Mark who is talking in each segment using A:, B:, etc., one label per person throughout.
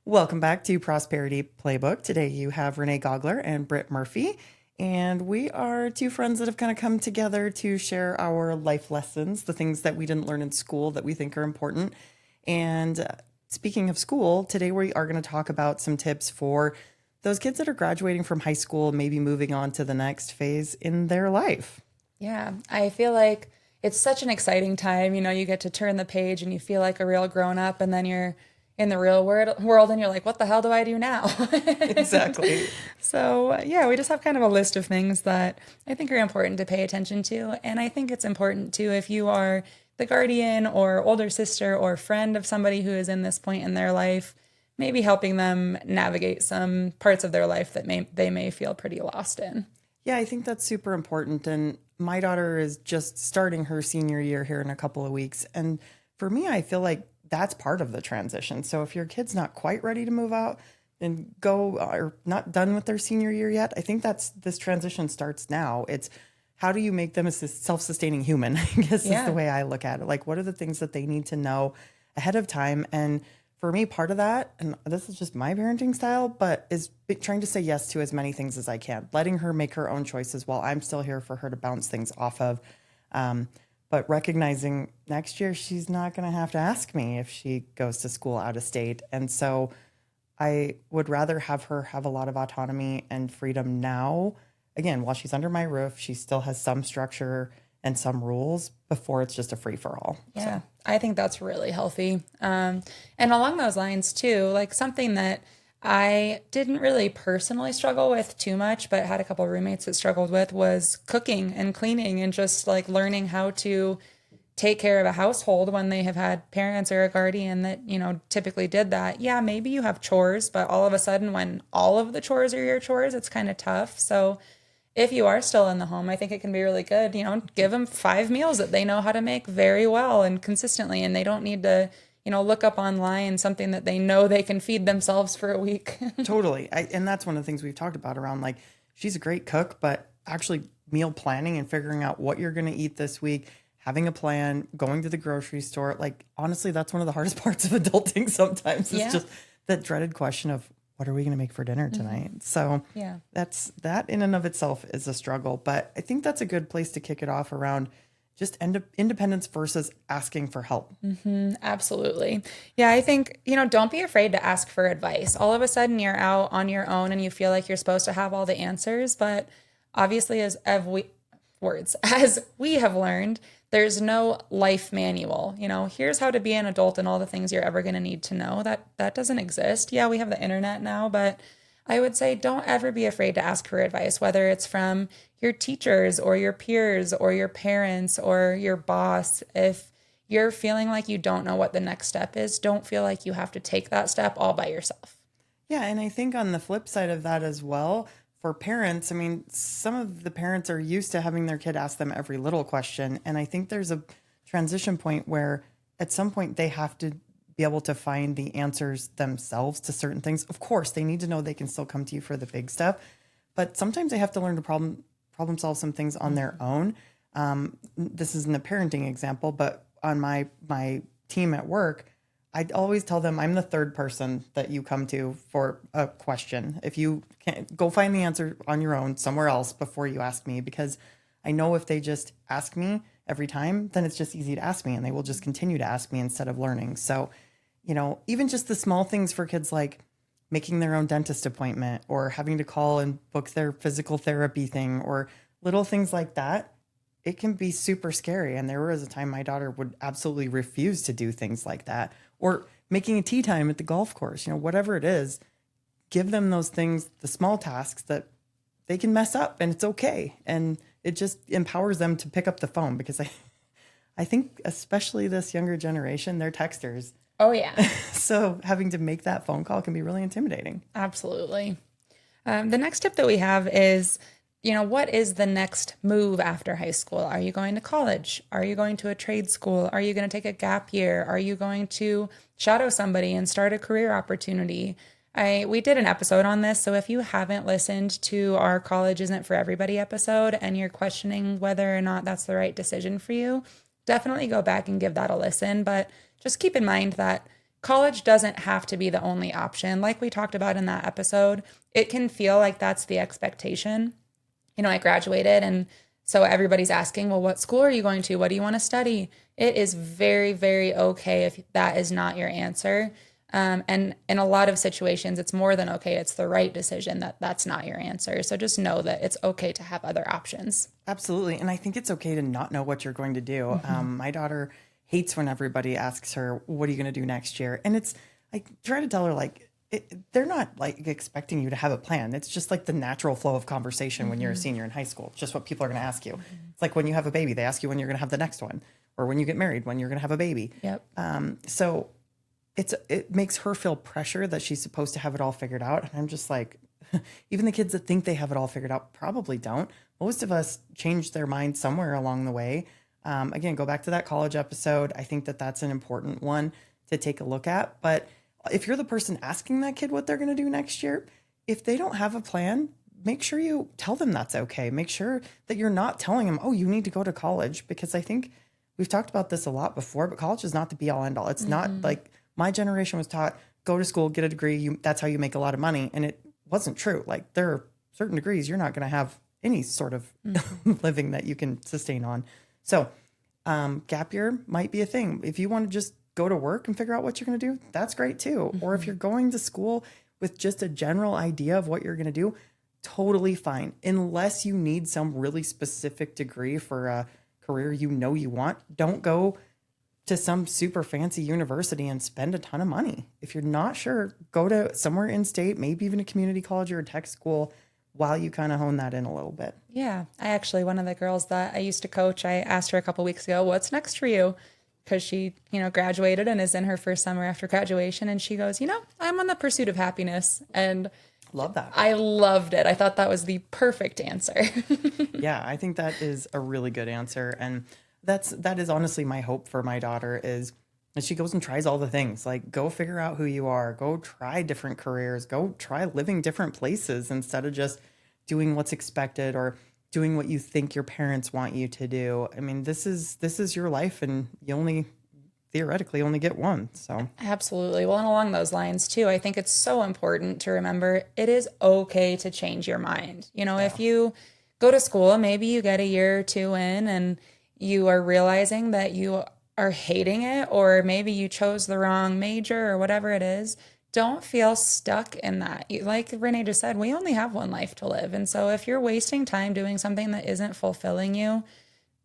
A: Welcome back to Prosperity Playbook. Today you have Renee Gogler and Britt Murphy, and we are two friends that have kind of come together to share our life lessons, the things that we didn't learn in school that we think are important. And speaking of school, today we are going to talk about some tips for those kids that are graduating from high school, maybe moving on to the next phase in their life.
B: Yeah, I feel like it's such an exciting time. You get to turn the page and you feel like a real grown up, and then you're in the real world and you're like, what the hell do I do now?
A: Exactly.
B: So, yeah, we just have kind of a list of things that I think are important to pay attention to. And I think it's important too if you are the guardian or older sister or friend of somebody who is in this point in their life, maybe helping them navigate some parts of their life that they may feel pretty lost in.
A: Yeah, I think that's super important. And my daughter is just starting her senior year here in a couple of weeks. And for me, I feel like that's part of the transition. So if your kid's not quite ready to move out and go or not done with their senior year yet, I think this transition starts now. It's how do you make them a self-sustaining human, I guess is the way I look at it. Like, what are the things that they need to know ahead of time? And for me, part of that, and this is just my parenting style, but is trying to say yes to as many things as I can, letting her make her own choices while I'm still here for her to bounce things off of. But recognizing next year, she's not going to have to ask me if she goes to school out of state. And so I would rather have her have a lot of autonomy and freedom now. Again, while she's under my roof, she still has some structure and some rules before it's just a free for all.
B: Yeah, so. I think that's really healthy. And along those lines too, like something that I didn't really personally struggle with too much, but had a couple of roommates that struggled with was cooking and cleaning and just like learning how to take care of a household when they have had parents or a guardian that, typically did that. Yeah, maybe you have chores, but all of a sudden when all of the chores are your chores, it's kind of tough. So if you are still in the home, I think it can be really good. Give them 5 meals that they know how to make very well and consistently, and they don't need to look up online something that they know they can feed themselves for a week.
A: Totally. And that's one of the things we've talked about around, like, she's a great cook, but actually meal planning and figuring out what you're going to eat this week, having a plan, going to the grocery store. Like, honestly, that's one of the hardest parts of adulting sometimes. It's just that dreaded question of, what are we going to make for dinner tonight? Mm-hmm. So that in and of itself is a struggle. But I think that's a good place to kick it off around just independence versus asking for help.
B: Mm-hmm, absolutely. Yeah, I think, don't be afraid to ask for advice. All of a sudden you're out on your own and you feel like you're supposed to have all the answers. But obviously, as we have learned, there's no life manual. Here's how to be an adult and all the things you're ever going to need to know. That doesn't exist. Yeah, we have the internet now, but I would say don't ever be afraid to ask for advice, whether it's from your teachers or your peers or your parents or your boss. If you're feeling like you don't know what the next step is, don't feel like you have to take that step all by yourself.
A: Yeah, and I think on the flip side of that as well, for parents, I mean, some of the parents are used to having their kid ask them every little question. And I think there's a transition point where at some point they have to be able to find the answers themselves to certain things. Of course, they need to know they can still come to you for the big stuff, but sometimes they have to learn to problem solve some things on their own. This isn't a parenting example, but on my team at work, I always tell them I'm the third person that you come to for a question. If you can't, go find the answer on your own somewhere else before you ask me, because I know if they just ask me every time, then it's just easy to ask me and they will just continue to ask me instead of learning. So, even just the small things for kids, like making their own dentist appointment or having to call and book their physical therapy thing or little things like that, it can be super scary. And there was a time my daughter would absolutely refuse to do things like that, or making a tea time at the golf course, whatever it is, give them those things, the small tasks that they can mess up and it's okay. And it just empowers them to pick up the phone, because I think especially this younger generation, they're texters.
B: Oh, yeah.
A: So having to make that phone call can be really intimidating.
B: Absolutely. The next tip that we have is, what is the next move after high school? Are you going to college? Are you going to a trade school? Are you going to take a gap year? Are you going to shadow somebody and start a career opportunity? We did an episode on this, so if you haven't listened to our College Isn't For Everybody episode and you're questioning whether or not that's the right decision for you, definitely go back and give that a listen. But just keep in mind that college doesn't have to be the only option. Like we talked about in that episode, it can feel like that's the expectation. I graduated, and so everybody's asking, well, what school are you going to? What do you want to study? It is very, very okay if that is not your answer. And in a lot of situations, it's more than okay. It's the right decision that that's not your answer. So just know that it's okay to have other options.
A: Absolutely. And I think it's okay to not know what you're going to do. My daughter hates when everybody asks her, what are you going to do next year? And I try to tell her, like, they're not like expecting you to have a plan. It's just like the natural flow of conversation when you're a senior in high school. It's just what people are going to ask you. It's like when you have a baby, they ask you when you're going to have the next one, or when you get married, when you're going to have a baby.
B: Yep.
A: So it makes her feel pressure that she's supposed to have it all figured out. And I'm just like, even the kids that think they have it all figured out probably don't. Most of us change their mind somewhere along the way. Again, go back to that college episode. I think that that's an important one to take a look at. But if you're the person asking that kid what they're going to do next year, if they don't have a plan, make sure you tell them that's okay. Make sure that you're not telling them, oh, you need to go to college, because I think we've talked about this a lot before, but college is not the be all end all. It's not like my generation was taught, go to school, get a degree. That's how you make a lot of money. And it wasn't true. Like, there are certain degrees you're not going to have any sort of living that you can sustain on. So gap year might be a thing. If you want to just go to work and figure out what you're going to do, that's great too. Or if you're going to school with just a general idea of what you're going to do, totally fine. Unless you need some really specific degree for a career you want, don't go to some super fancy university and spend a ton of money. If you're not sure, go to somewhere in state, maybe even a community college or a tech school, while you kind of hone that in a little bit.
B: Yeah. One of the girls that I used to coach, I asked her a couple weeks ago, what's next for you? Because she, graduated and is in her first summer after graduation. And she goes, I'm on the pursuit of happiness. And
A: love that.
B: I loved it. I thought that was the perfect answer.
A: Yeah, I think that is a really good answer. And that is honestly my hope for my daughter, is that she goes and tries all the things. Like, go figure out who you are, go try different careers, go try living different places instead of just doing what's expected or doing what you think your parents want you to do. I mean, this is your life, and you theoretically only get one. So
B: absolutely. Well, and along those lines too, I think it's so important to remember it is okay to change your mind. If you go to school, maybe you get a year or two in and you are realizing that you are hating it, or maybe you chose the wrong major or whatever it is. Don't feel stuck in that. Like Renee just said, we only have one life to live. And so if you're wasting time doing something that isn't fulfilling you,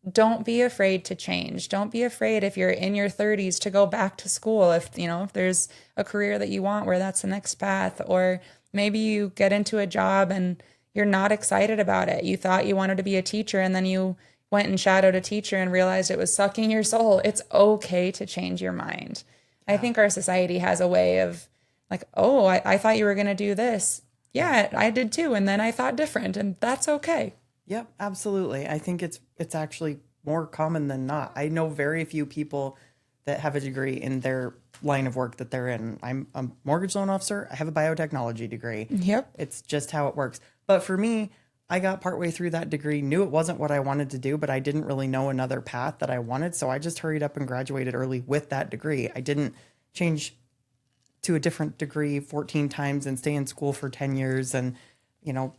B: don't be afraid to change. Don't be afraid if you're in your 30s to go back to school. If there's a career that you want where that's the next path, or maybe you get into a job and you're not excited about it. You thought you wanted to be a teacher and then you went and shadowed a teacher and realized it was sucking your soul. It's okay to change your mind. Yeah. I think our society has a way of like, oh, I thought you were going to do this. Yeah, I did too. And then I thought different, and that's okay.
A: Yep, absolutely. I think it's actually more common than not. I know very few people that have a degree in their line of work that they're in. I'm a mortgage loan officer. I have a biotechnology degree.
B: Yep.
A: It's just how it works. But for me, I got partway through that degree, knew it wasn't what I wanted to do, but I didn't really know another path that I wanted. So I just hurried up and graduated early with that degree. I didn't change to a different degree 14 times and stay in school for 10 years and,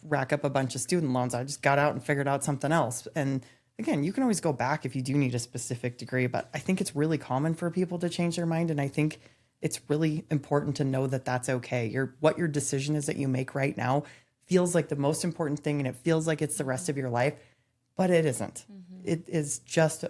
A: rack up a bunch of student loans. I just got out and figured out something else. And again, you can always go back if you do need a specific degree, but I think it's really common for people to change their mind. And I think it's really important to know that that's okay. What your decision is that you make right now feels like the most important thing, and it feels like it's the rest of your life, but it isn't. Mm-hmm. It is just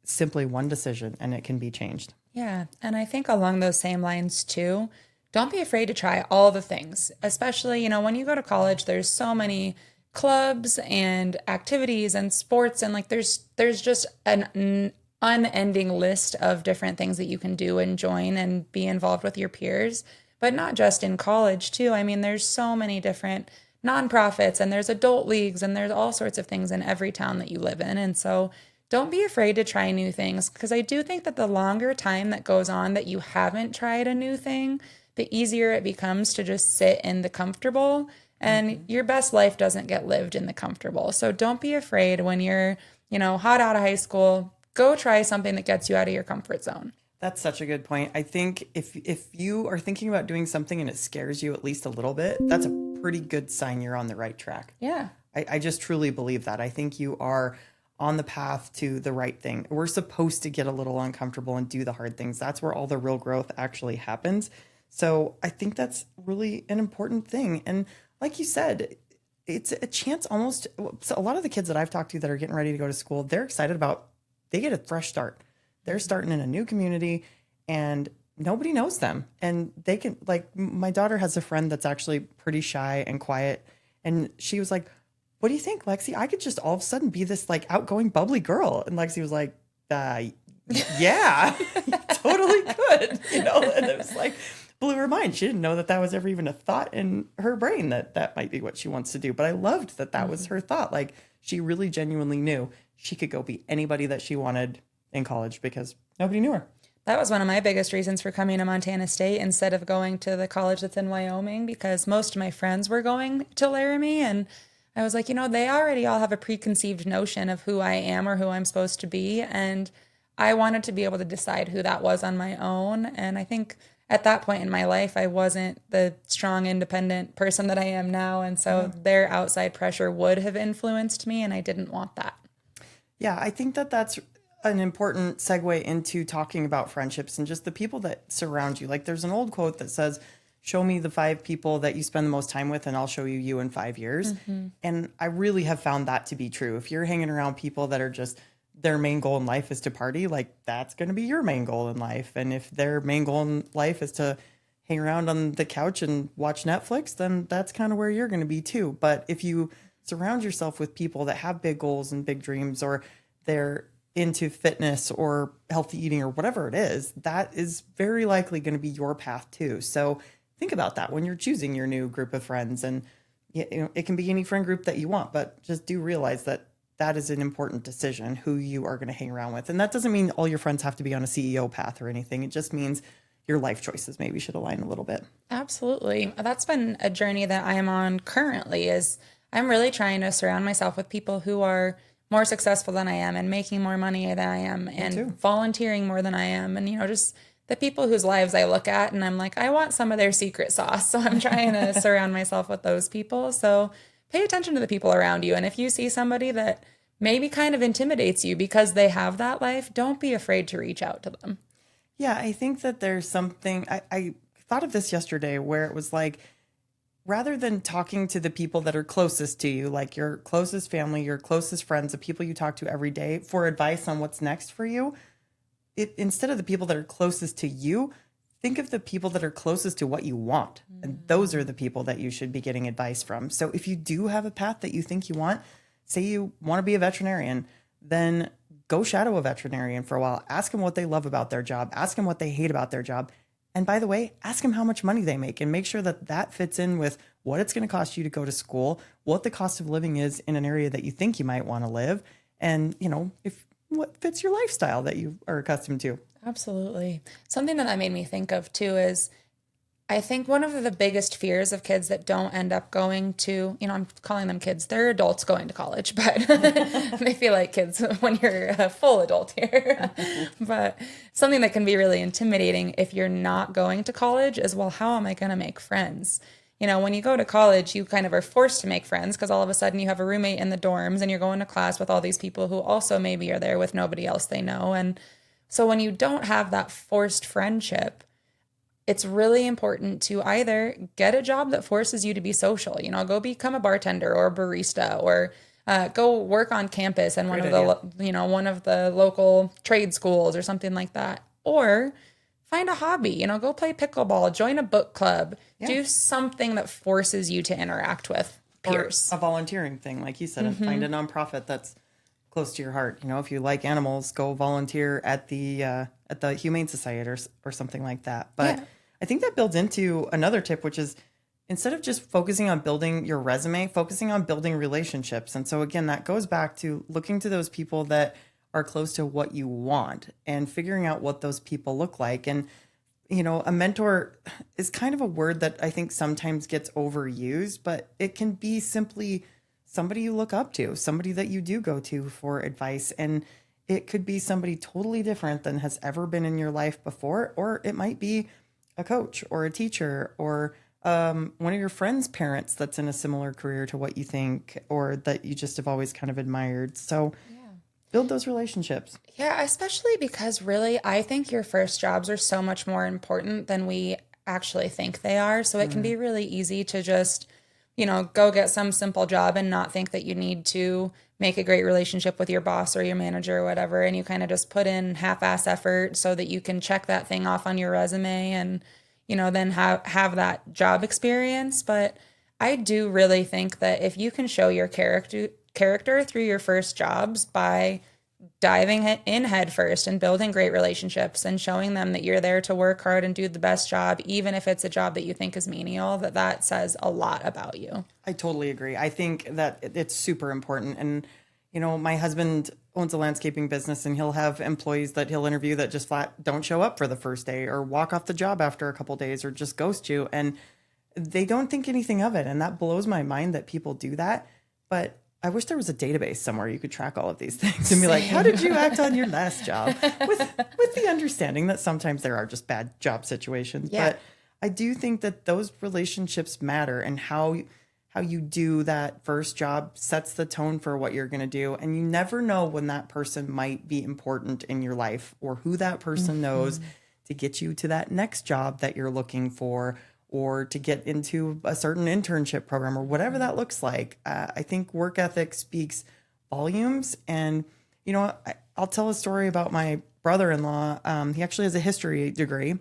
A: simply one decision, and it can be changed.
B: Yeah. And I think along those same lines too, don't be afraid to try all the things, especially, when you go to college, there's so many clubs and activities and sports, and like there's just an unending list of different things that you can do and join and be involved with your peers, but not just in college too. I mean, there's so many different nonprofits, and there's adult leagues, and there's all sorts of things in every town that you live in. And so don't be afraid to try new things, because I do think that the longer time that goes on that you haven't tried a new thing, the easier it becomes to just sit in the comfortable, and your best life doesn't get lived in the comfortable. So don't be afraid when you're, hot out of high school, go try something that gets you out of your comfort zone.
A: That's such a good point. I think if you are thinking about doing something and it scares you at least a little bit, that's a pretty good sign you're on the right track.
B: Yeah.
A: I just truly believe that. I think you are on the path to the right thing. We're supposed to get a little uncomfortable and do the hard things. That's where all the real growth actually happens. So I think that's really an important thing. And like you said, it's a chance almost. So a lot of the kids that I've talked to that are getting ready to go to school, they're excited about, they get a fresh start. They're starting in a new community and nobody knows them. And they can, like, my daughter has a friend that's actually pretty shy and quiet. And she was like, what do you think, Lexi? I could just all of a sudden be this like outgoing, bubbly girl. And Lexi was like, yeah, totally could, and it was like, blew her mind. She didn't know that that was ever even a thought in her brain that that might be what she wants to do. But I loved that that was her thought. Like, she really genuinely knew she could go be anybody that she wanted in college because nobody knew her.
B: That was one of my biggest reasons for coming to Montana State instead of going to the college that's in Wyoming, because most of my friends were going to Laramie. And I was like, they already all have a preconceived notion of who I am or who I'm supposed to be. And I wanted to be able to decide who that was on my own. And I think at that point in my life, I wasn't the strong, independent person that I am now. And so their outside pressure would have influenced me, and I didn't want that.
A: Yeah, I think that that's an important segue into talking about friendships and just the people that surround you. Like, there's an old quote that says, show me the 5 people that you spend the most time with and I'll show you you in 5 years. And I really have found that to be true. If you're hanging around people that are just, their main goal in life is to party, like, that's going to be your main goal in life. And if their main goal in life is to hang around on the couch and watch Netflix, then that's kind of where you're going to be too. But if you surround yourself with people that have big goals and big dreams, or they're into fitness or healthy eating or whatever it is, that is very likely going to be your path too. So think about that when you're choosing your new group of friends. And it can be any friend group that you want, but just do realize that that is an important decision, who you are going to hang around with. And that doesn't mean all your friends have to be on a CEO path or anything. It just means your life choices maybe should align a little bit.
B: Absolutely. That's been a journey that I am on currently, is I'm really trying to surround myself with people who are more successful than I am and making more money than I am and volunteering more than I am. And, just the people whose lives I look at and I'm like, I want some of their secret sauce. So I'm trying to surround myself with those people. So pay attention to the people around you. And if you see somebody that maybe kind of intimidates you because they have that life, don't be afraid to reach out to them.
A: Yeah, I think that there's something, I thought of this yesterday where it was like, rather than talking to the people that are closest to you, like your closest family, your closest friends, the people you talk to every day for advice on what's next for you, instead of the people that are closest to you, think of the people that are closest to what you want. And those are the people that you should be getting advice from. So if you do have a path that you think you want, say you want to be a veterinarian, then go shadow a veterinarian for a while. Ask them what they love about their job. Ask them what they hate about their job. And by the way, ask them how much money they make and make sure that that fits in with what it's going to cost you to go to school, what the cost of living is in an area that you think you might want to live, and, if what fits your lifestyle that you are accustomed to.
B: Absolutely. Something that made me think of too is, I think one of the biggest fears of kids that don't end up going to, I'm calling them kids, they're adults going to college, but they feel like kids when you're a full adult here. But something that can be really intimidating if you're not going to college is, well, how am I going to make friends? When you go to college, you kind of are forced to make friends because all of a sudden you have a roommate in the dorms and you're going to class with all these people who also maybe are there with nobody else they know. And so when you don't have that forced friendship, it's really important to either get a job that forces you to be social, go become a bartender or a barista, or go work on campus in one of the local trade schools or something like that, or find a hobby, go play pickleball, join a book club, do something that forces you to interact with peers.
A: Or a volunteering thing, like you said, and find a nonprofit that's close to your heart. If you like animals, go volunteer at the Humane Society or something like that. But I think that builds into another tip, which is, instead of just focusing on building your resume, focusing on building relationships. And so again, that goes back to looking to those people that are close to what you want and figuring out what those people look like. And, a mentor is kind of a word that I think sometimes gets overused, but it can be simply somebody you look up to, somebody that you do go to for advice. And it could be somebody totally different than has ever been in your life before, or it might be a coach or a teacher or one of your friends' parents that's in a similar career to what you think or that you just have always kind of admired. So build those relationships.
B: Yeah, especially because really, I think your first jobs are so much more important than we actually think they are. So it can be really easy to just, go get some simple job and not think that you need to make a great relationship with your boss or your manager or whatever. And you kind of just put in half-ass effort so that you can check that thing off on your resume and, then have that job experience. But I do really think that if you can show your character through your first jobs by diving in head first and building great relationships and showing them that you're there to work hard and do the best job, even if it's a job that you think is menial, that says a lot about you.
A: I totally agree. I think that it's super important. And, my husband owns a landscaping business and he'll have employees that he'll interview that just flat don't show up for the first day or walk off the job after a couple of days or just ghost you. And they don't think anything of it. And that blows my mind that people do that. But I wish there was a database somewhere you could track all of these things and be like, how did you act on your last job? With the understanding that sometimes there are just bad job situations.
B: Yeah.
A: But I do think that those relationships matter, and how you do that first job sets the tone for what you're going to do. And you never know when that person might be important in your life or who that person knows to get you to that next job that you're looking for, or to get into a certain internship program or whatever that looks like. I think work ethic speaks volumes. And, I'll tell a story about my brother-in-law. He actually has a history degree,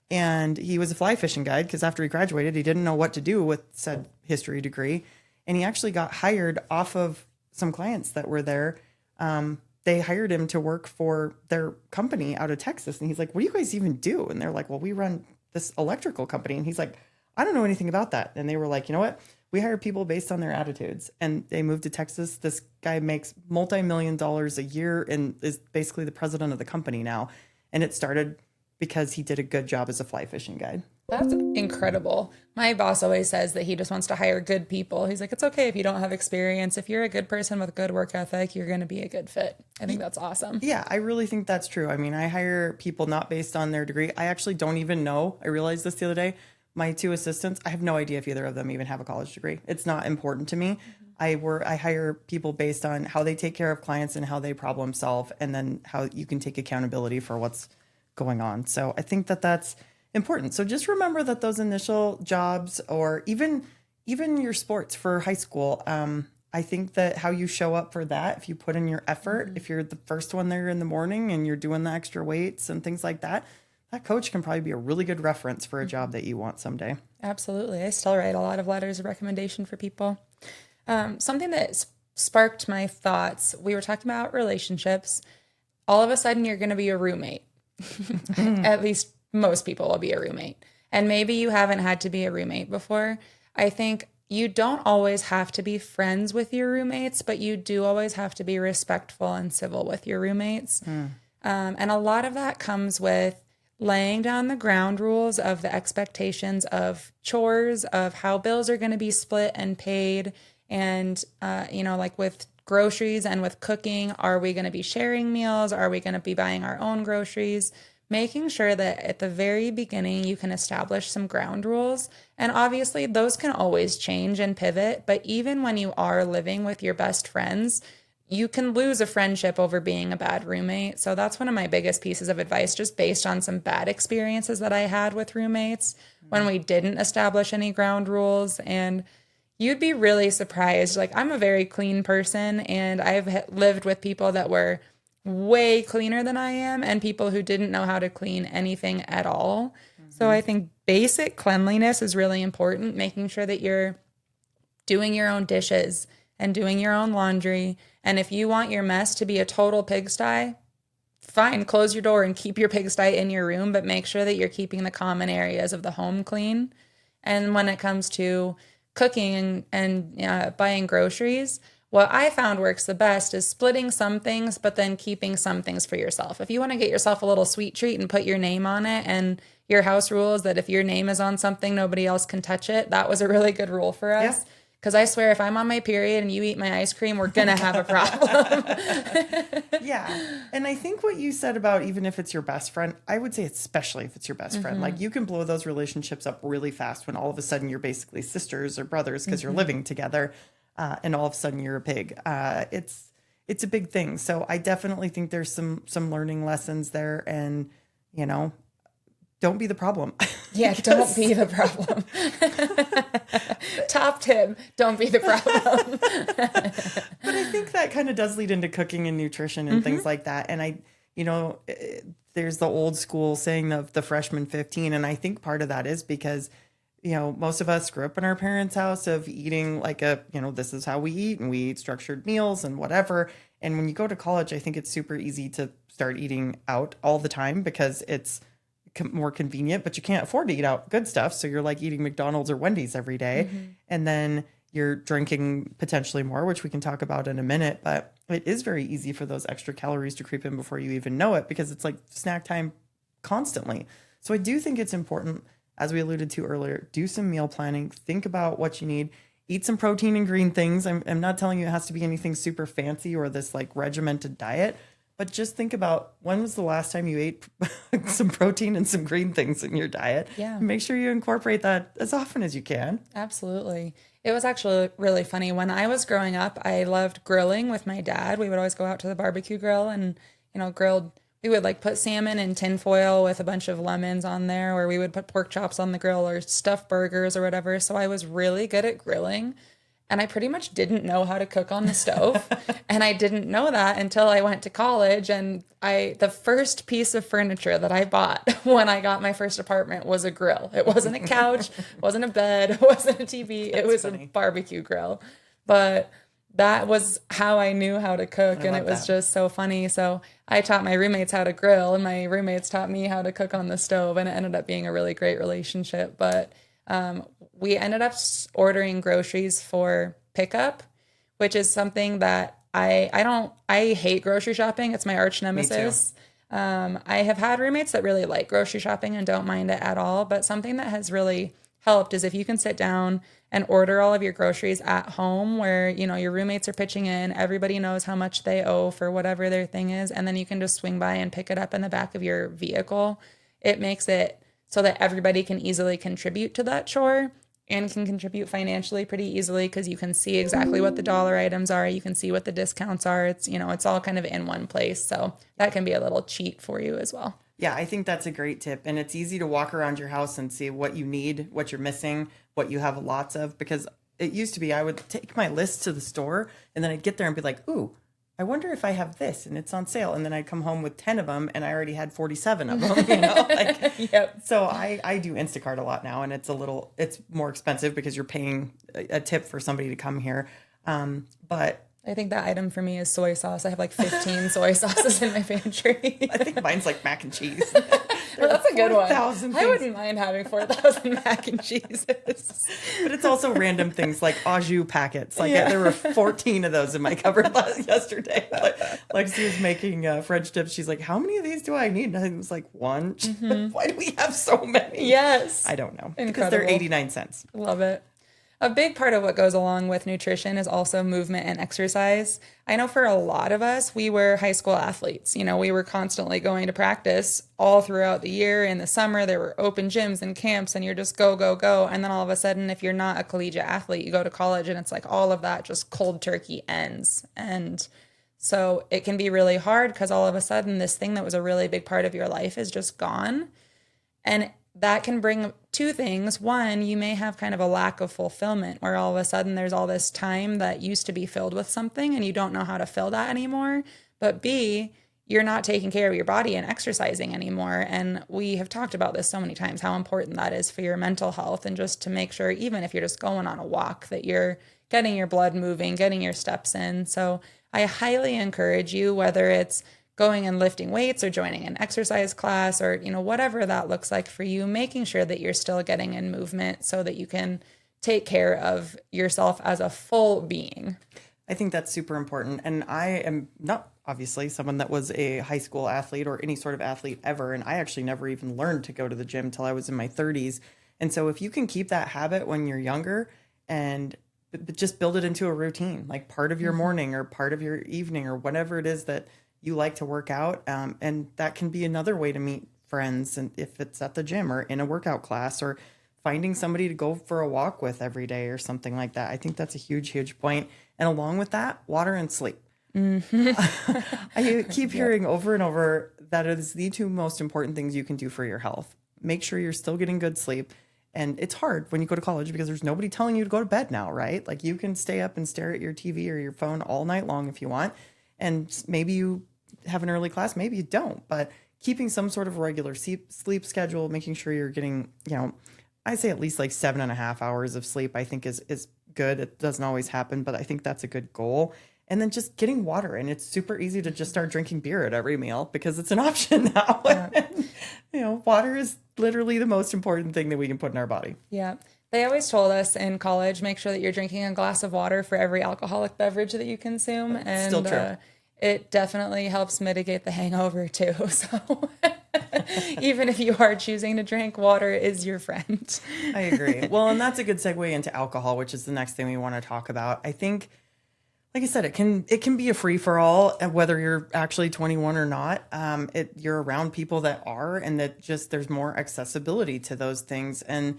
A: and he was a fly fishing guide because after he graduated, he didn't know what to do with said history degree. And he actually got hired off of some clients that were there. They hired him to work for their company out of Texas. And he's like, what do you guys even do? And they're like, well, we run this electrical company. And he's like, I don't know anything about that. And they were like, you know what? We hire people based on their attitudes. And they moved to Texas. This guy makes multi-million dollars a year and is basically the president of the company now. And it started because he did a good job as a fly fishing guide.
B: That's incredible. My boss always says that he just wants to hire good people. He's like, it's okay if you don't have experience. If you're a good person with good work ethic, you're going to be a good fit. I think that's awesome.
A: Yeah, I really think that's true. I mean, I hire people not based on their degree. I actually don't even know. I realized this the other day. My two assistants, I have no idea if either of them even have a college degree. It's not important to me. I hire people based on how they take care of clients and how they problem solve, and then how you can take accountability for what's going on. So I think that that's important. So just remember that those initial jobs, or even your sports for high school, I think that how you show up for that, if you put in your effort, if you're the first one there in the morning and you're doing the extra weights and things like that, that coach can probably be a really good reference for a job that you want someday.
B: Absolutely. I still write a lot of letters of recommendation for people. Something that sparked my thoughts, we were talking about relationships. All of a sudden, you're going to be a roommate. At least most people will be a roommate. And maybe you haven't had to be a roommate before. I think you don't always have to be friends with your roommates, but you do always have to be respectful and civil with your roommates. And a lot of that comes with laying down the ground rules of the expectations of chores, of how bills are going to be split and paid. And, like with groceries and with cooking, are we going to be sharing meals? Are we going to be buying our own groceries? Making sure that at the very beginning you can establish some ground rules. And obviously those can always change and pivot, but even when you are living with your best friends, you can lose a friendship over being a bad roommate. So that's one of my biggest pieces of advice, just based on some bad experiences that I had with roommates when we didn't establish any ground rules. And you'd be really surprised. Like, I'm a very clean person, and I've lived with people that were way cleaner than I am and people who didn't know how to clean anything at all. So I think basic cleanliness is really important, making sure that you're doing your own dishes and doing your own laundry. And if you want your mess to be a total pigsty, fine, close your door and keep your pigsty in your room, but make sure that you're keeping the common areas of the home clean. And when it comes to cooking and buying groceries, what I found works the best is splitting some things, but then keeping some things for yourself. If you want to get yourself a little sweet treat and put your name on it, and your house rule is that if your name is on something, nobody else can touch it. That was a really good rule for us. Because I swear, if I'm on my period and you eat my ice cream, we're going to have a problem.
A: Yeah. And I think what you said about even if it's your best friend, I would say especially if it's your best friend, like you can blow those relationships up really fast when all of a sudden you're basically sisters or brothers because you're living together, and all of a sudden you're a pig. It's a big thing. So I definitely think there's some learning lessons there, and you know, don't be the problem.
B: Yeah, don't be the problem. Top tip, don't be the problem.
A: But I think that kind of does lead into cooking and nutrition and things like that. And there's the old school saying of the freshman 15. And I think part of that is because, most of us grew up in our parents' house of eating like this is how we eat, and we eat structured meals and whatever. And when you go to college, I think it's super easy to start eating out all the time because it's more convenient, but you can't afford to eat out good stuff. So you're like eating McDonald's or Wendy's every day. And then you're drinking potentially more, which we can talk about in a minute. But it is very easy for those extra calories to creep in before you even know it, because it's like snack time constantly. So I do think it's important, as we alluded to earlier, do some meal planning, think about what you need, eat some protein and green things. I'm not telling you it has to be anything super fancy or this like regimented diet, but just think about, when was the last time you ate some protein and some green things in your diet?
B: Yeah.
A: Make sure you incorporate that as often as you can.
B: Absolutely. It was actually really funny. When I was growing up, I loved grilling with my dad. We would always go out to the barbecue grill and, we would like put salmon in tin foil with a bunch of lemons on there, or we would put pork chops on the grill or stuffed burgers or whatever. So I was really good at grilling. And I pretty much didn't know how to cook on the stove. And I didn't know that until I went to college. And the first piece of furniture that I bought when I got my first apartment was a grill. It wasn't a couch, wasn't a bed, it wasn't a TV. It was funny. A barbecue grill. But that was how I knew how to cook. And it was just so funny. So I taught my roommates how to grill, and my roommates taught me how to cook on the stove. And it ended up being a really great relationship. But we ended up ordering groceries for pickup, which is something that I hate grocery shopping. It's my arch nemesis. I have had roommates that really like grocery shopping and don't mind it at all. But something that has really helped is if you can sit down and order all of your groceries at home, where, your roommates are pitching in, everybody knows how much they owe for whatever their thing is. And then you can just swing by and pick it up in the back of your vehicle. It makes it so that everybody can easily contribute to that chore, and can contribute financially pretty easily, because you can see exactly what the dollar items are. You can see what the discounts are. It's, it's all kind of in one place. So that can be a little cheat for you as well.
A: Yeah, I think that's a great tip. And it's easy to walk around your house and see what you need, what you're missing, what you have lots of. Because it used to be, I would take my list to the store and then I'd get there and be like, ooh, I wonder if I have this and it's on sale. And then I'd come home with 10 of them and I already had 47 of them,
B: Yep.
A: So I do Instacart a lot now, and it's more expensive because you're paying a tip for somebody to come here. But
B: I think that item for me is soy sauce. I have like 15 soy sauces in my pantry.
A: I think mine's like mac and cheese.
B: Well, that's a good one.
A: 4,000
B: I wouldn't mind having 4,000 mac and cheeses.
A: But it's also random things like au jus packets. There were 14 of those in my cupboard yesterday. Lexi was making French dips. She's like, how many of these do I need? And I was like, one. Why do we have so many?
B: Yes.
A: I don't know.
B: Incredible.
A: Because they're 89 cents.
B: Love it. A big part of what goes along with nutrition is also movement and exercise. I know for a lot of us, we were high school athletes. We were constantly going to practice all throughout the year. In the summer, there were open gyms and camps, and you're just go, go, go. And then all of a sudden, if you're not a collegiate athlete, you go to college and it's like all of that just cold turkey ends. And so it can be really hard, because all of a sudden this thing that was a really big part of your life is just gone. And that can bring two things. One, you may have kind of a lack of fulfillment, where all of a sudden there's all this time that used to be filled with something and you don't know how to fill that anymore. But B, you're not taking care of your body and exercising anymore. And we have talked about this so many times, how important that is for your mental health, and just to make sure, even if you're just going on a walk, that you're getting your blood moving, getting your steps in. So I highly encourage you, whether it's going and lifting weights or joining an exercise class, or, whatever that looks like for you, making sure that you're still getting in movement so that you can take care of yourself as a full being.
A: I think that's super important. And I am not obviously someone that was a high school athlete or any sort of athlete ever. And I actually never even learned to go to the gym till I was in my 30s. And so if you can keep that habit when you're younger, and but just build it into a routine, like part of your morning or part of your evening or whatever it is that you like to work out. And that can be another way to meet friends. And if it's at the gym or in a workout class or finding somebody to go for a walk with every day or something like that. I think that's a huge, huge point. And along with that, water and sleep. I keep hearing over and over that it is the two most important things you can do for your health. Make sure you're still getting good sleep. And it's hard when you go to college because there's nobody telling you to go to bed now, right? Like you can stay up and stare at your TV or your phone all night long if you want. And maybe you have an early class, maybe you don't. But keeping some sort of regular sleep schedule, making sure you're getting, I say at least like 7.5 hours of sleep, I think is good. It doesn't always happen, but I think that's a good goal. And then just getting water. And it's super easy to just start drinking beer at every meal because it's an option now. Yeah. Water is literally the most important thing that we can put in our body.
B: Yeah. They always told us in college, make sure that you're drinking a glass of water for every alcoholic beverage that you consume. And
A: still true.
B: It definitely helps mitigate the hangover too. So even if you are choosing to drink, water is your friend.
A: I agree. Well, and that's a good segue into alcohol, which is the next thing we want to talk about. I think, like I said, it can be a free for all, whether you're actually 21 or not. You're around people that are, and that just there's more accessibility to those things. And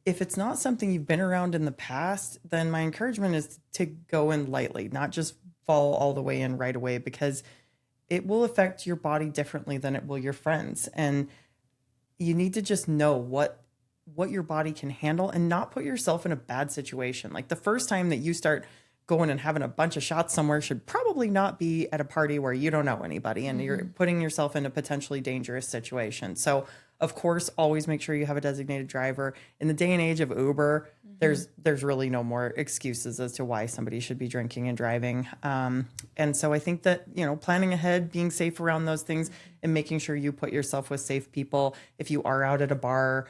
A: if it's not something you've been around in the past, then my encouragement is to go in lightly, not just fall all the way in right away, because it will affect your body differently than it will your friends. And you need to just know what your body can handle and not put yourself in a bad situation. Like the first time that you start going and having a bunch of shots somewhere should probably not be at a party where you don't know anybody and you're putting yourself in a potentially dangerous situation. So of course, always make sure you have a designated driver. In the day and age of Uber, there's really no more excuses as to why somebody should be drinking and driving. And so I think that, planning ahead, being safe around those things and making sure you put yourself with safe people. If you are out at a bar,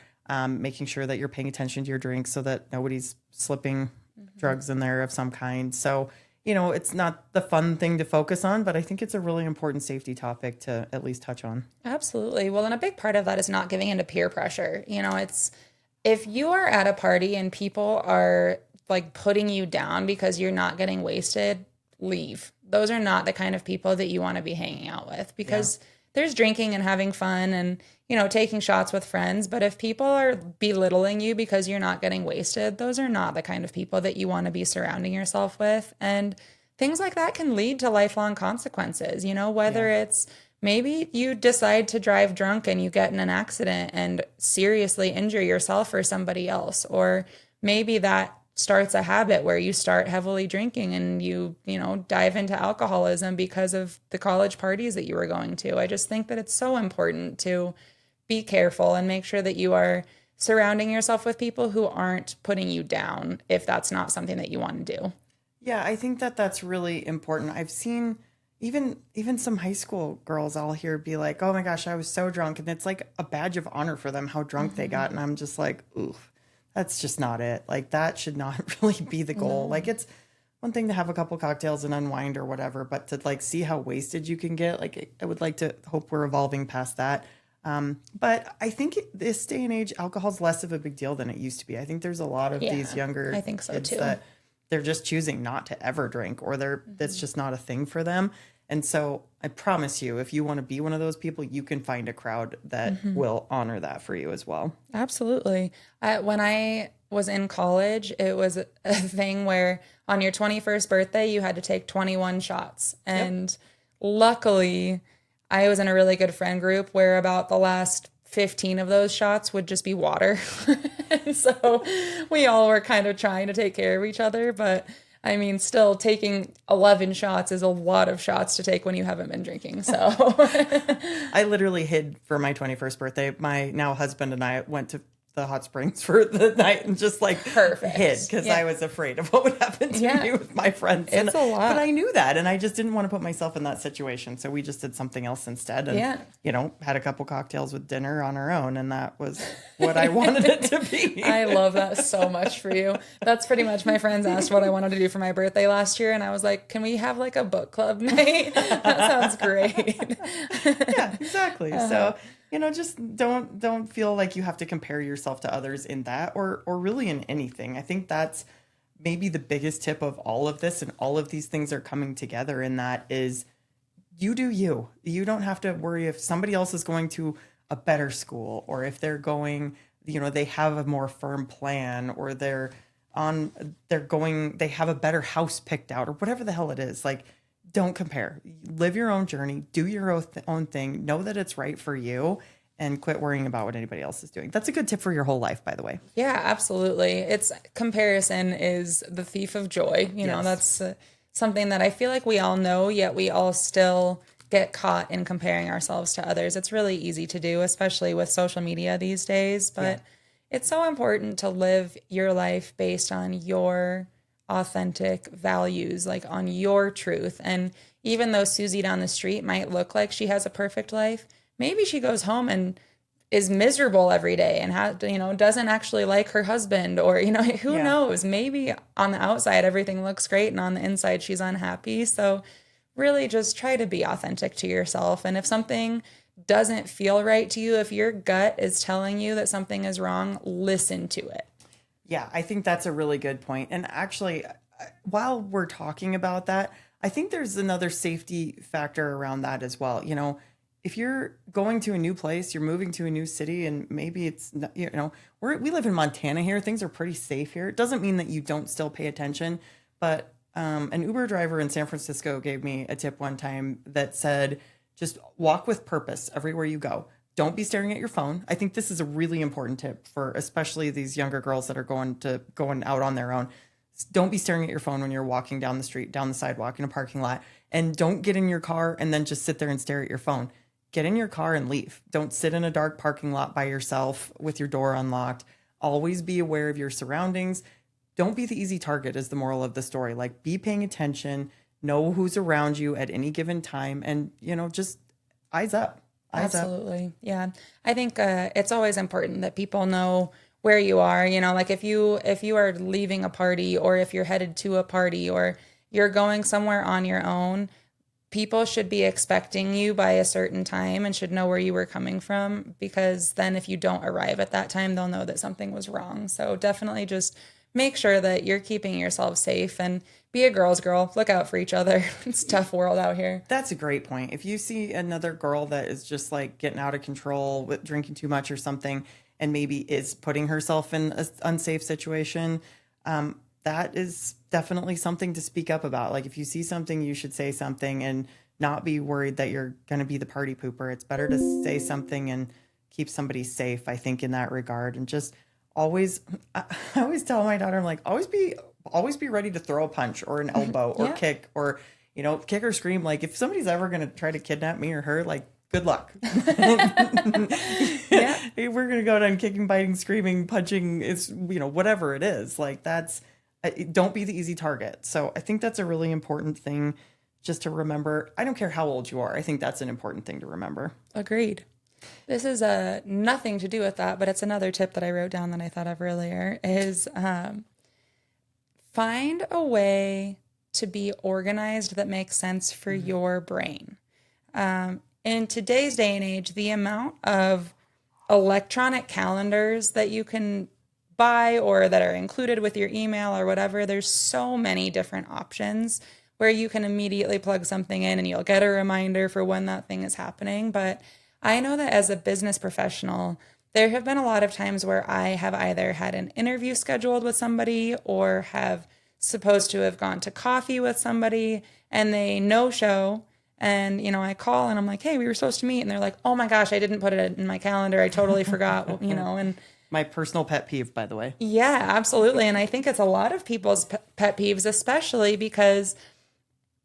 A: making sure that you're paying attention to your drinks so that nobody's slipping drugs in there of some kind. So, it's not the fun thing to focus on, but I think it's a really important safety topic to at least touch on.
B: Absolutely. Well, and a big part of that is not giving into peer pressure. It's if you are at a party and people are like putting you down because you're not getting wasted, leave. Those are not the kind of people that you want to be hanging out with because there's drinking and having fun and, taking shots with friends. But if people are belittling you because you're not getting wasted, those are not the kind of people that you want to be surrounding yourself with. And things like that can lead to lifelong consequences, whether it's maybe you decide to drive drunk and you get in an accident and seriously injure yourself or somebody else. Or maybe that starts a habit where you start heavily drinking and you dive into alcoholism because of the college parties that you were going to. I just think that it's so important to be careful and make sure that you are surrounding yourself with people who aren't putting you down if that's not something that you want to do.
A: Yeah, I think that that's really important. I've seen even some high school girls I'll hear be like, oh my gosh, I was so drunk. And it's like a badge of honor for them how drunk they got. And I'm just like, oof. That's just not it. Like that should not really be the goal. Like it's one thing to have a couple cocktails and unwind or whatever, but to like see how wasted you can get, like I would like to hope we're evolving past that. But I think this day and age, alcohol's less of a big deal than it used to be. I think there's a lot of these younger
B: I think so
A: kids
B: too.
A: that they're just choosing not to ever drink or that's just not a thing for them. And so I promise you, if you want to be one of those people, you can find a crowd that will honor that for you as well.
B: Absolutely. When I was in college, it was a thing where on your 21st birthday, you had to take 21 shots. And luckily, I was in a really good friend group where about the last 15 of those shots would just be water. And so we all were kind of trying to take care of each other, but I mean, still taking 11 shots is a lot of shots to take when you haven't been drinking. So
A: I literally hid for my 21st birthday. My now husband and I went to the hot springs for the night and just like hid because I was afraid of what would happen to me with my friends.
B: It's a lot.
A: But I knew that and I just didn't want to put myself in that situation. So we just did something else instead and, had a couple cocktails with dinner on our own. And that was what I wanted it to be.
B: I love that so much for you. That's pretty much my friends asked what I wanted to do for my birthday last year. And I was like, can we have like a book club night? That sounds great.
A: Yeah, exactly. So just don't feel like you have to compare yourself to others in that or really in anything. I think that's maybe the biggest tip of all of this, and all of these things are coming together in that, is you do you. You don't have to worry if somebody else is going to a better school, or if they're going, they have a more firm plan, or they have a better house picked out, or whatever the hell it is. Like, don't compare. Live your own journey, do your own thing, know that it's right for you, and quit worrying about what anybody else is doing. That's a good tip for your whole life, by the way.
B: Yeah, absolutely. It's comparison is the thief of joy.
A: Yes.
B: That's something that I feel like we all know, yet we all still get caught in comparing ourselves to others. It's really easy to do, especially with social media these days. But it's so important to live your life based on your authentic values, like on your truth. And even though Susie down the street might look like she has a perfect life, maybe she goes home and is miserable every day and doesn't actually like her husband, or who knows, maybe on the outside everything looks great and on the inside she's unhappy. So really just try to be authentic to yourself. And if something doesn't feel right to you, if your gut is telling you that something is wrong, listen to it.
A: Yeah, I think that's a really good point. And actually, while we're talking about that, I think there's another safety factor around that as well. If you're going to a new place, you're moving to a new city, and maybe it's, we live in Montana here. Things are pretty safe here. It doesn't mean that you don't still pay attention. But an Uber driver in San Francisco gave me a tip one time that said, just walk with purpose everywhere you go. Don't be staring at your phone. I think this is a really important tip for especially these younger girls that are going out on their own. Don't be staring at your phone when you're walking down the street, down the sidewalk, in a parking lot. And don't get in your car and then just sit there and stare at your phone. Get in your car and leave. Don't sit in a dark parking lot by yourself with your door unlocked. Always be aware of your surroundings. Don't be the easy target is the moral of the story. Like, be paying attention, know who's around you at any given time, and, just eyes up.
B: Absolutely. Yeah. I think it's always important that people know where you are. Like if you are leaving a party, or if you're headed to a party, or you're going somewhere on your own, people should be expecting you by a certain time and should know where you were coming from, because then if you don't arrive at that time, they'll know that something was wrong. So definitely just make sure that you're keeping yourself safe, and be a girl's girl. Look out for each other. It's a tough world out here.
A: That's a great point. If you see another girl that is just like getting out of control with drinking too much or something, and maybe is putting herself in an unsafe situation, that is definitely something to speak up about. Like, if you see something, you should say something and not be worried that you're going to be the party pooper. It's better to say something and keep somebody safe, I think, in that regard. And just always, I always tell my daughter, I'm like, always be ready to throw a punch or an elbow or kick, or, kick or scream. Like, if somebody's ever going to try to kidnap me or her, like, good luck. We're going to go down kicking, biting, screaming, punching. It's, whatever it is. Like, don't be the easy target. So I think that's a really important thing just to remember. I don't care how old you are. I think that's an important thing to remember.
B: Agreed. This is nothing to do with that, but it's another tip that I wrote down that I thought of earlier is find a way to be organized that makes sense for your brain. In today's day and age, the amount of electronic calendars that you can buy or that are included with your email or whatever, there's so many different options where you can immediately plug something in and you'll get a reminder for when that thing is happening. But I know that as a business professional, there have been a lot of times where I have either had an interview scheduled with somebody or have supposed to have gone to coffee with somebody and they no-show. And, I call and I'm like, hey, we were supposed to meet. And they're like, oh my gosh, I didn't put it in my calendar. I totally forgot, and
A: my personal pet peeve, by the way.
B: Yeah, absolutely. And I think it's a lot of people's pet peeves, especially because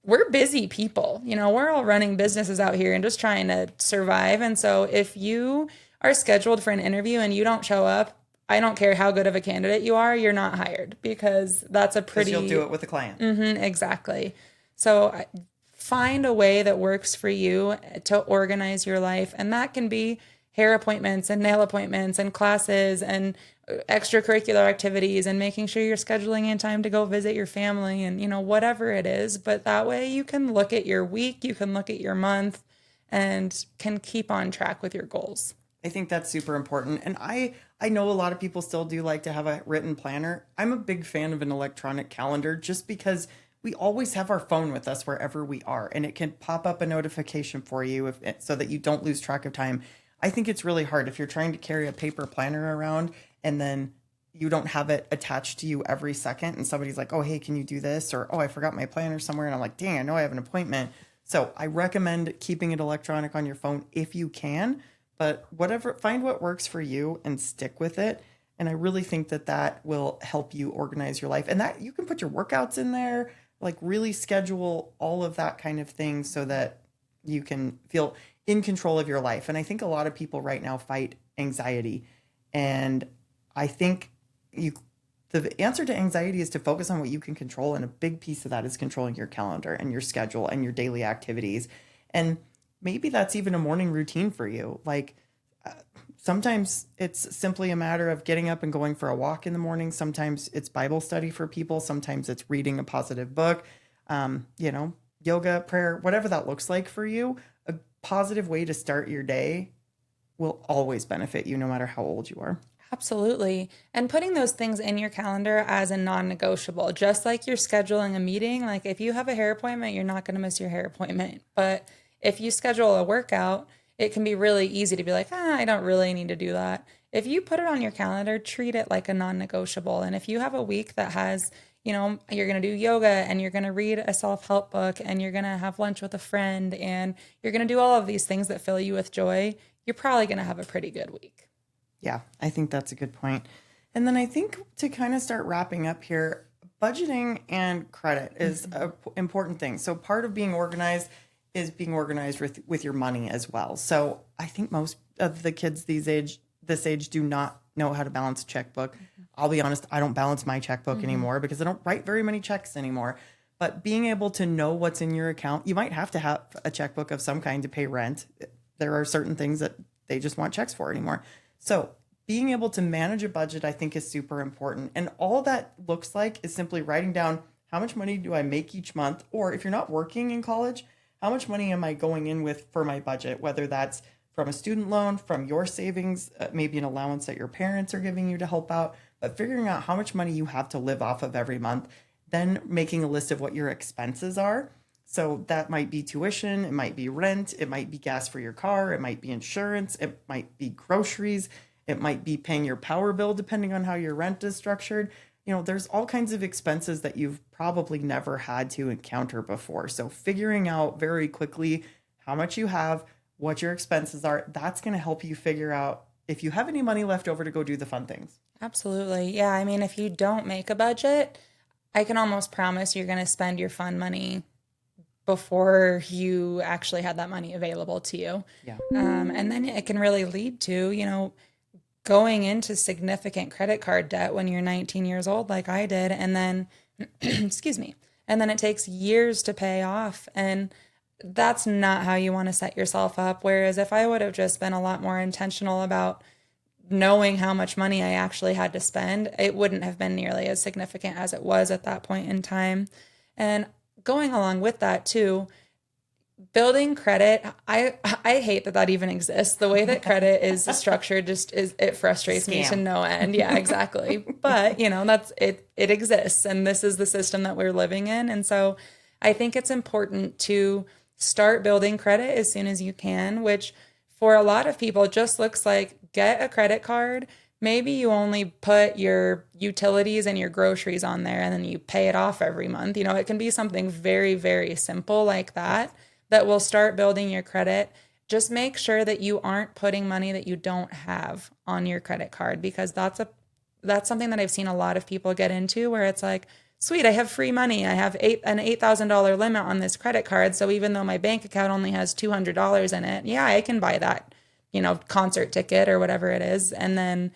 B: we're busy people. We're all running businesses out here and just trying to survive. And so if you are scheduled for an interview and you don't show up, I don't care how good of a candidate you are, you're not hired, because that's a pretty...
A: Because you'll do it with the client.
B: Exactly. So find a way that works for you to organize your life. And that can be hair appointments and nail appointments and classes and extracurricular activities and making sure you're scheduling in time to go visit your family and, whatever it is. But that way you can look at your week, you can look at your month, and can keep on track with your goals.
A: I think that's super important. And I know a lot of people still do like to have a written planner. I'm a big fan of an electronic calendar just because we always have our phone with us wherever we are, and it can pop up a notification for you so that you don't lose track of time. I think it's really hard if you're trying to carry a paper planner around and then you don't have it attached to you every second, and somebody's like, oh, hey, can you do this? Or, oh, I forgot my planner somewhere. And I'm like, dang, I know I have an appointment. So I recommend keeping it electronic on your phone if you can, but whatever, find what works for you and stick with it. And I really think that that will help you organize your life, and that you can put your workouts in there, like really schedule all of that kind of thing so that you can feel in control of your life. And I think a lot of people right now fight anxiety. And I think the answer to anxiety is to focus on what you can control. And a big piece of that is controlling your calendar and your schedule and your daily activities. And maybe that's even a morning routine for you. Like sometimes it's simply a matter of getting up and going for a walk in the morning. Sometimes it's Bible study for people. Sometimes it's reading a positive book, yoga, prayer, whatever that looks like for you. A positive way to start your day will always benefit you no matter how old you are.
B: Absolutely. And putting those things in your calendar as a non-negotiable, just like you're scheduling a meeting. Like if you have a hair appointment, you're not going to miss your hair appointment. But if you schedule a workout, it can be really easy to be like, I don't really need to do that. If you put it on your calendar, treat it like a non-negotiable. And if you have a week that has, you're going to do yoga and you're going to read a self-help book and you're going to have lunch with a friend and you're going to do all of these things that fill you with joy, you're probably going to have a pretty good week.
A: Yeah, I think that's a good point. And then I think to kind of start wrapping up here, budgeting and credit is an important thing. So part of being organized is being organized with your money as well. So I think most of the kids this age do not know how to balance a checkbook. I'll be honest, I don't balance my checkbook anymore because I don't write very many checks anymore. But being able to know what's in your account, you might have to have a checkbook of some kind to pay rent. There are certain things that they just want checks for anymore. So being able to manage a budget, I think, is super important. And all that looks like is simply writing down how much money do I make each month? Or if you're not working in college, how much money am I going in with for my budget? Whether that's from a student loan, from your savings, maybe an allowance that your parents are giving you to help out, but figuring out how much money you have to live off of every month, then making a list of what your expenses are. So that might be tuition, it might be rent, it might be gas for your car, it might be insurance, it might be groceries, it might be paying your power bill depending on how your rent is structured. There's all kinds of expenses that you've probably never had to encounter before. So figuring out very quickly how much you have, what your expenses are, that's going to help you figure out if you have any money left over to go do the fun things.
B: Absolutely. Yeah. I mean, if you don't make a budget, I can almost promise you're going to spend your fun money before you actually had that money available to you.
A: Yeah.
B: And then it can really lead to, going into significant credit card debt when you're 19 years old, like I did. And then, excuse me, and then it takes years to pay off. And that's not how you want to set yourself up. Whereas if I would have just been a lot more intentional about knowing how much money I actually had to spend, it wouldn't have been nearly as significant as it was at that point in time. And going along with that too, building credit, I hate that even exists. The way that credit is structured it frustrates me to no end. Yeah, exactly. But that's it exists, and this is the system that we're living in. And so I think it's important to start building credit as soon as you can, which for a lot of people just looks like get a credit card. Maybe you only put your utilities and your groceries on there and then you pay it off every month. It can be something very, very simple like that will start building your credit. Just make sure that you aren't putting money that you don't have on your credit card, because that's something that I've seen a lot of people get into, where it's like, sweet, I have free money. I have an $8,000 limit on this credit card. So even though my bank account only has $200 in it, yeah, I can buy that, concert ticket or whatever it is. And then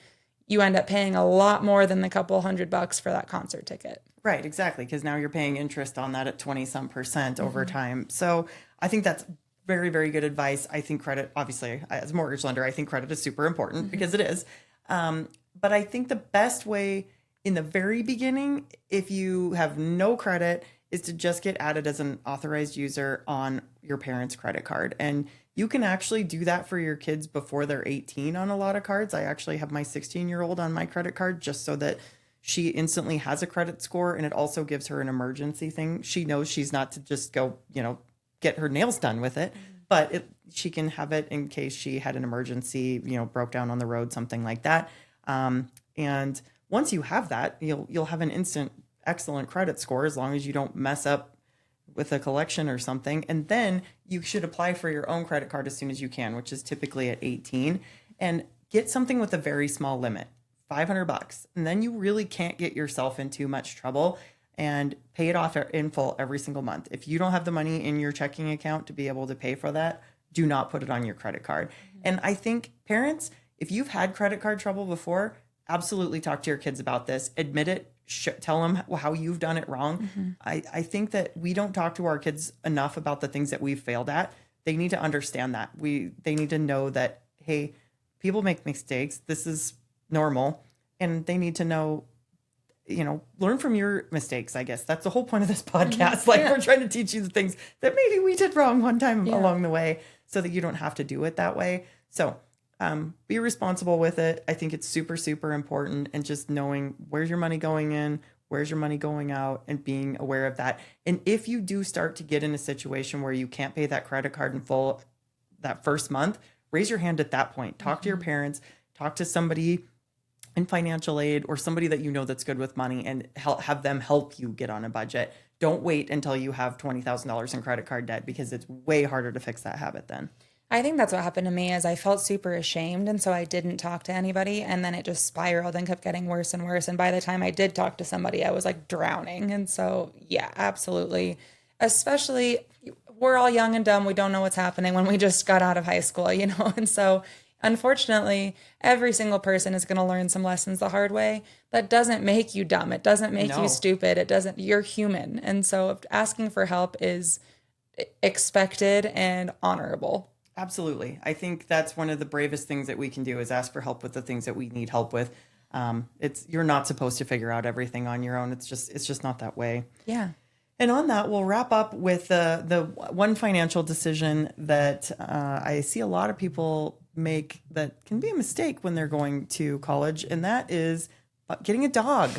B: you end up paying a lot more than the couple $100 for that concert ticket.
A: Right, exactly. Because now you're paying interest on that at 20% over time. So I think that's very, very good advice. I think credit, obviously, as a mortgage lender, I think credit is super important because it is. But I think the best way in the very beginning, if you have no credit, is to just get added as an authorized user on your parents' credit card. And You can actually do that for your kids before they're 18 on a lot of cards. I actually have my 16-year-old on my credit card just so that she instantly has a credit score, and it also gives her an emergency thing. She knows she's not to just go, get her nails done with it, but she can have it in case she had an emergency, broke down on the road, something like that. And once you have that, you'll have an instant excellent credit score as long as you don't mess up with a collection or something. And then you should apply for your own credit card as soon as you can, which is typically at 18, and get something with a very small limit, $500. And then you really can't get yourself in too much trouble, and pay it off in full every single month. If you don't have the money in your checking account to be able to pay for that, do not put it on your credit card. And I think parents, if you've had credit card trouble before, absolutely talk to your kids about this. Admit it. Tell them how you've done it wrong. I think that we don't talk to our kids enough about the things that we've failed at. They need to understand that. They need to know that, hey, people make mistakes. This is normal. And they need to know, learn from your mistakes, I guess. That's the whole point of this podcast. We're trying to teach you the things that maybe we did wrong one time along the way so that you don't have to do it that way. So be responsible with it. I think it's super, super important. And just knowing where's your money going in, where's your money going out, and being aware of that. And if you do start to get in a situation where you can't pay that credit card in full that first month, raise your hand at that point. Talk to your parents, talk to somebody in financial aid or somebody that you know that's good with money, and have them help you get on a budget. Don't wait until you have $20,000 in credit card debt, because it's way harder to fix that habit then.
B: I think that's what happened to me, is I felt super ashamed, and so I didn't talk to anybody, and then it just spiraled and kept getting worse and worse. And by the time I did talk to somebody, I was like drowning. And so, yeah, absolutely. Especially, we're all young and dumb. We don't know what's happening when we just got out of high school, And so, unfortunately, every single person is going to learn some lessons the hard way. That doesn't make you dumb. It doesn't make you stupid. You're human. And so asking for help is expected and honorable.
A: Absolutely. I think that's one of the bravest things that we can do, is ask for help with the things that we need help with. You're not supposed to figure out everything on your own. It's just not that way.
B: Yeah.
A: And on that, we'll wrap up with the one financial decision that I see a lot of people make that can be a mistake when they're going to college, and that is getting a dog.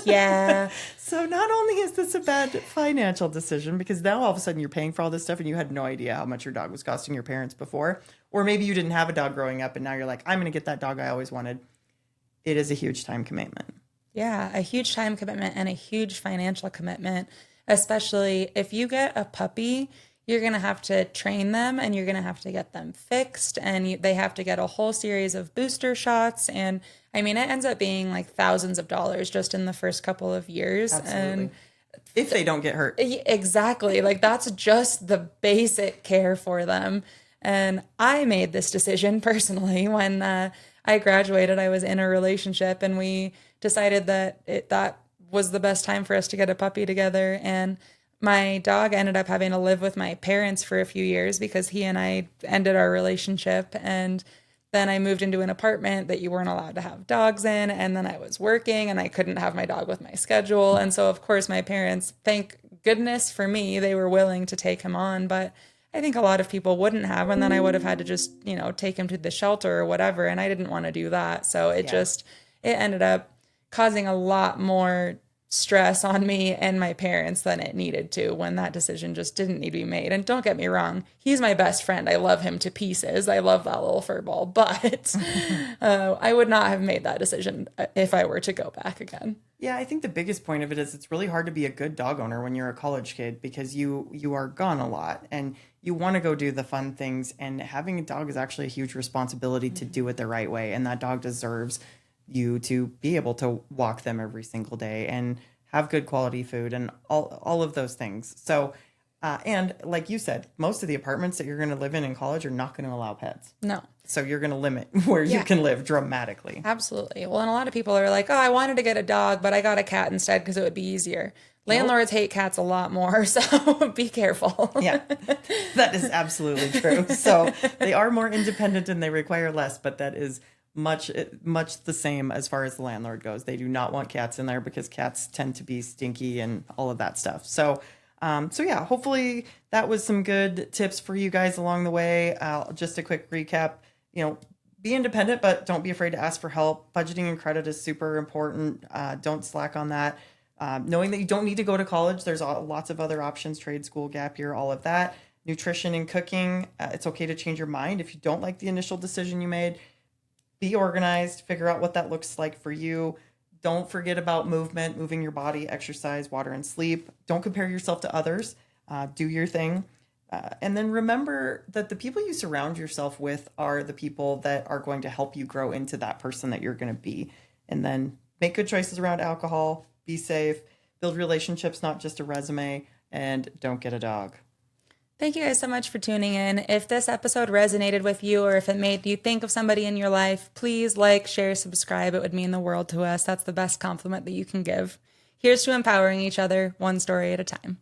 B: Yeah.
A: So not only is this a bad financial decision, because now all of a sudden you're paying for all this stuff and you had no idea how much your dog was costing your parents before, or maybe you didn't have a dog growing up and now you're like, I'm going to get that dog I always wanted. It is a huge time commitment.
B: Yeah, a huge time commitment and a huge financial commitment, especially if you get a puppy. You're going to have to train them, and you're going to have to get them fixed, and they have to get a whole series of booster shots. And I mean, it ends up being like thousands of dollars just in the first couple of years.
A: Absolutely.
B: And
A: if they don't get hurt.
B: Exactly. Like, that's just the basic care for them. And I made this decision personally when I graduated. I was in a relationship, and we decided that that was the best time for us to get a puppy together. And my dog ended up having to live with my parents for a few years because he and I ended our relationship. And then I moved into an apartment that you weren't allowed to have dogs in. And then I was working, and I couldn't have my dog with my schedule. And so, of course, my parents, thank goodness for me, they were willing to take him on. But I think a lot of people wouldn't have. And then I would have had to just, take him to the shelter or whatever. And I didn't want to do that. So it ended up causing a lot more stress on me and my parents than it needed to, when that decision just didn't need to be made. And don't get me wrong, he's my best friend. I love him to pieces. I love that little fur ball, but I would not have made that decision if I were to go back again.
A: Yeah, I think the biggest point of it is it's really hard to be a good dog owner when you're a college kid, because you are gone a lot and you want to go do the fun things, and having a dog is actually a huge responsibility to do it the right way. And that dog deserves you to be able to walk them every single day and have good quality food and all of those things. So, and like you said, most of the apartments that you're going to live in college are not going to allow pets.
B: No.
A: So you're going to limit where you can live dramatically.
B: Absolutely. Well, and a lot of people are like, oh, I wanted to get a dog, but I got a cat instead because it would be easier. Landlords hate cats a lot more, so be careful.
A: Yeah, that is absolutely true. So they are more independent and they require less, but that is much the same as far as the landlord goes. They do not want cats in there because cats tend to be stinky and all of that stuff. So So yeah, hopefully that was some good tips for you guys along the way. Just a quick recap, be independent, but don't be afraid to ask for help. Budgeting and credit is super important. Don't slack on that. Knowing that you don't need to go to college, there's lots of other options, trade school, gap year, all of that. Nutrition and cooking, it's okay to change your mind if you don't like the initial decision you made. Be organized, figure out what that looks like for you. Don't forget about movement, moving your body, exercise, water, and sleep. Don't compare yourself to others. Do your thing. And then remember that the people you surround yourself with are the people that are going to help you grow into that person that you're going to be. And then make good choices around alcohol, be safe, build relationships, not just a resume, and don't get a dog.
B: Thank you guys so much for tuning in. If this episode resonated with you or if it made you think of somebody in your life, please like, share, subscribe. It would mean the world to us. That's the best compliment that you can give. Here's to empowering each other, one story at a time.